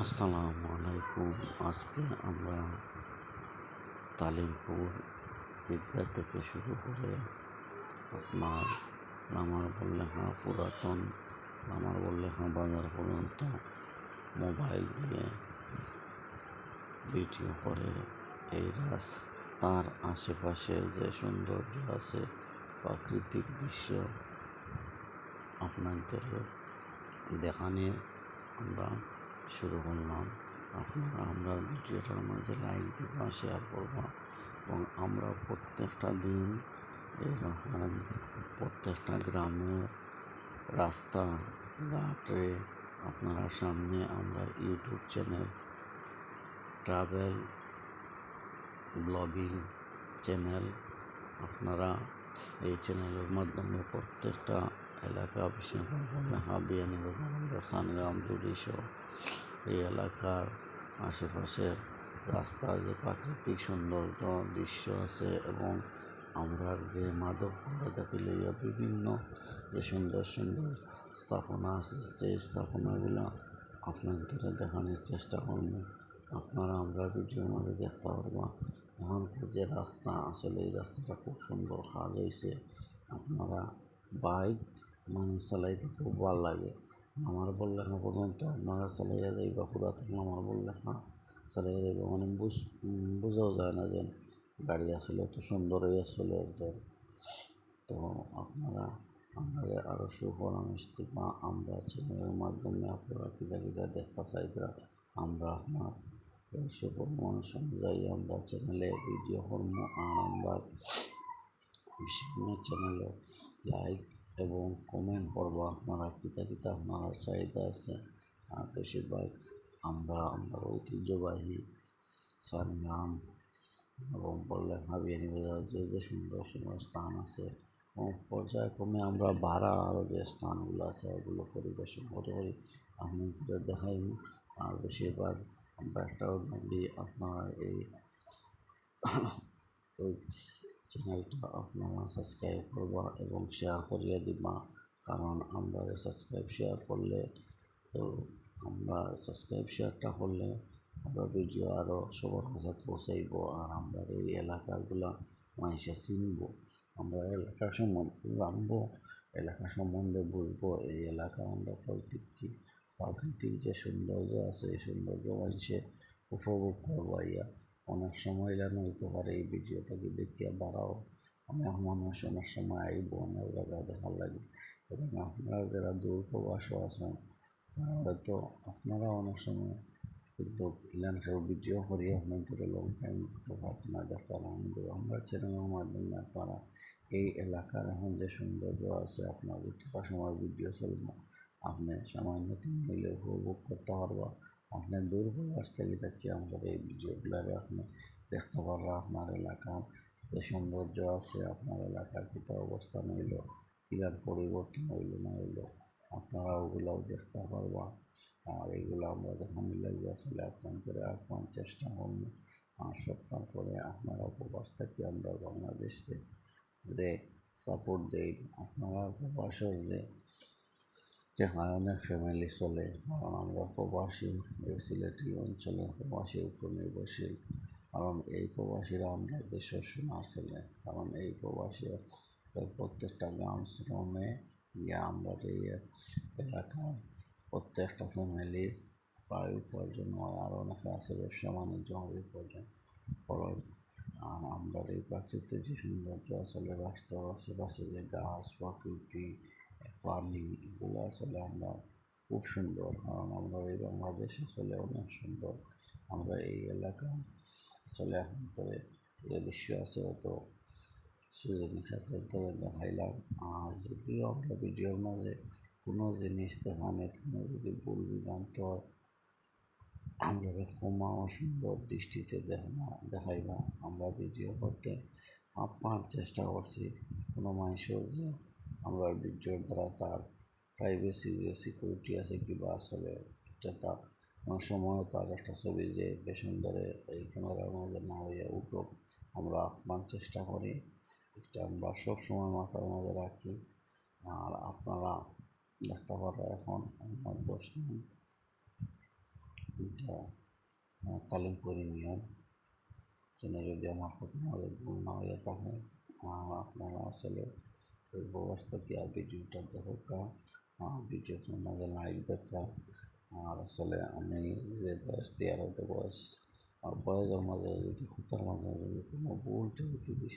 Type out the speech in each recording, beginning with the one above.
আসসালামু আলাইকুম। আজকে আমরা তালিমপুর ঈদগাহ থেকে শুরু করে আপনার লামার বল্লেখা পুরাতন লামার বল্লেখা বাজার পর্যন্ত মোবাইল দিয়ে ভিডিও করে এই রাস্তার আশেপাশের যে সৌন্দর্য আছে, প্রাকৃতিক দৃশ্য আপনাদের দেখানে আমরা শুরু করলাম। আপনারা আমরা ভিডিওটার মাঝে লাইক দিবা, শেয়ার করবা এবং আমরা প্রত্যেকটা দিন এরকম প্রত্যেকটা গ্রামের রাস্তা ঘাটে আপনারা সামনে আমরা YouTube channel, travel blogging channel, আপনারা এই চ্যানেলের মাধ্যমে প্রত্যেকটা এলাকা, বিশেষ করে হাবিয়ানি বাজার, সানগ্রাম, দুডিশো এই এলাকার আশেপাশের রাস্তার যে প্রাকৃতিক সৌন্দর্য দৃশ্য আছে এবং আমরা যে মাদকগুলো দেখে লইয়া বিভিন্ন যে সুন্দর সুন্দর স্থাপনা আছে, সেই স্থাপনাগুলো আপনাদের দেখানোর চেষ্টা করব। আপনারা আমরা ভিডিওর মাঝে দেখতে পারবা এখন যে রাস্তা, আসলে এই রাস্তাটা খুব সুন্দর কাজ হয়েছে। আপনারা বাইক চালাইতে খুব ভালো লাগে। আমার বললেখা পর্যন্ত আপনারা চালাইয়া যাইবা, পুরাতন আমার বললেখা চালাইয়া যাইবা, বোঝাও যায় না যে গাড়ি আসলে এত সুন্দর হয়ে চলে যায়। তো আপনারা আমাদের আরও সুপরামর্শ দিবা। আমরা চ্যানেলের মাধ্যমে আপনারা কিতা দেখতে চাইতরা আমরা আপনার এই সুপরামর্শ অনুযায়ী আমরা চ্যানেলে ভিডিও করবো। আর আমরা বিভিন্ন চ্যানেলে লাইক এবং কমেন্ট করবো আপনারা কিতা আপনার চাহিদা আছে। আর বেশিরভাগ আমরা ঐতিহ্যবাহী সানগ্রাম এবং বললে হাবিয়ানি বাজার যে সুন্দর সুন্দর স্থান আছে এবং পর্যায়ক্রমে আমরা ভাড়া আরও যে স্থানগুলো আছে ওগুলো পরিদর্শন করি আপনাদের দেখাই। আর বেশিরভাগ আমরা একটাও দাবি আপনারা এই চ্যানেলটা আপনারা সাবস্ক্রাইব করবা এবং শেয়ার করিয়ে দিবা, কারণ আমরা সাবস্ক্রাইব শেয়ার করলে তো আমরা সাবস্ক্রাইব শেয়ারটা করলে আমরা ভিডিও আরও সবার কাছে পৌঁছাইব। আর আমরা এই এলাকাগুলো মানুষে চিনব, আমরা এলাকা সম্বন্ধে জানবো, এলাকা সম্বন্ধে বুঝবো। এই এলাকা আমরা প্রাকৃতিক যে সৌন্দর্য আছে এই সৌন্দর্য মানুষে উপভোগ করবো। অনেক সময় এলানো হইতে পারে এই ভিডিও থেকে দেখিয়া বাড়াও, অনেক মানুষ অনেক সময় আইব অনেক জায়গা দেখার লাগে এবং আপনারা যারা দূর প্রবাসও আছেন তারা হয়তো আপনারা অনেক সময় কিন্তু কেউ ভিডিও করিয়ে আপনাদের লং টাইম দেখতে পারতো না, দেখতে না। কিন্তু আমরা চ্যানেলের মাধ্যমে আপনারা এই এলাকার এখন যে সৌন্দর্য আছে আপনার যতটা সময় ভিডিও চলবো আপনি সামান্য মিলে উপভোগ করতে পারবা। আপনি দূর প্রবাস থেকে দেখি আমাদের এই ভিডিওগুলারে আপনি দেখতে পারবা আপনার এলাকার যে সৌন্দর্য আছে, আপনার এলাকার কিতা অবস্থান হইল, কিলার পরিবর্তন হইল না হইল, আপনারা ওগুলাও দেখতে পারবা। আর এগুলো আমরা দেখানোর লাগে আসলে আপনাদের আপনার চেষ্টা করব। আর সপ্তাহ পরে আপনারা প্রবাস থেকে আমরা বাংলাদেশে যে সাপোর্ট দেই, আপনারা প্রবাসের যে অনেক ফ্যামিলি চলে, কারণ আমরা প্রবাসী এই সিলেটি অঞ্চলের প্রবাসী উপর নির্ভরশীল। কারণ এই প্রবাসীরা আমরা দেশের সোনার ছেলে, কারণ এই প্রবাসী প্রত্যেকটা গ্রাম শ্রমে গিয়ে আমরা এই এলাকার প্রত্যেকটা ফ্যামিলি প্রায় উপার্জন হয়। আর অনেকে আছে ব্যবসা বাণিজ্য উপার্জন করেন। আর আমরা এই প্রাকৃতিক যে সৌন্দর্য আসলে রাস্তার আশেপাশে যে গাছ, প্রকৃতি, পানি, এগুলো আসলে আমরা খুব সুন্দর, কারণ আমরা এই বাংলাদেশ আসলে অনেক সুন্দর। আমরা এই এলাকা আসলে এখন করে যে দৃশ্য আছে হয়তো জিনিস আপনাদের দেখাইলাম। আর যদিও আমরা ভিডিওর মাঝে কোনো জিনিস দেখানোর কোনো যদি ভুল বিভ্রান্ত হয় আমরা ক্ষমা ও সুন্দর দৃষ্টিতে দেখাইবা। আমরা ভিডিও করতে আপ্রাণ চেষ্টা করছি কোনো মানুষের যে আমরা ভিডিওর দ্বারা তার প্রাইভেসি যে সিকিউরিটি আছে কিংবা আসলে এটা তার অনেক সময় তার একটা ছবি যে বেসুন্দরে এই ক্যামেরার মাঝে না হইয়া উঠুক, আমরা আপ্রাণ চেষ্টা করি। এটা আমরা সবসময় মাথার মাঝে রাখি। আর আপনারা দেখতে পারো এখন আমার দোষ নেই, এটা তালিম করে নিয়েন যেন যদি আমার কথা আমাদের ভুল না হয়ে থাকে। আর আপনারা আসলে ওই বয়স থেকে আর ভিডিওটা দেখা ভিডিওটার মাঝে লাইক দেখা। আর আসলে আমি যে বয়স 13টা বয়স আর বয়সের মাঝে যদি কথার মাঝে যদি কোনো ভুল যদি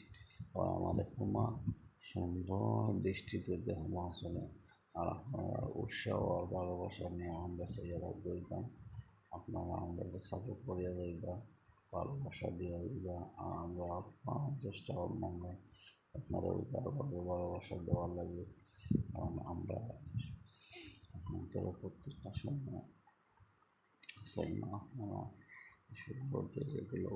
হয় আমার ক্ষমা সুন্দর দৃষ্টিতে দেখবো আসলে। আর আপনারা উৎসাহ আর ভালোবাসা নিয়ে আমরা সেরা বইতাম, আপনারা আমাদের সাপোর্ট করিয়া যাইবা, ভালোবাসা দিয়া দিবা। আর আমরা আপনার চেষ্টা করবো আপনারা ভালোবাসা দেওয়ার লাগে, কারণ আমরা আপনাদের প্রত্যেকটা সময় চাই না আপনারা এসব বলতে যেগুলো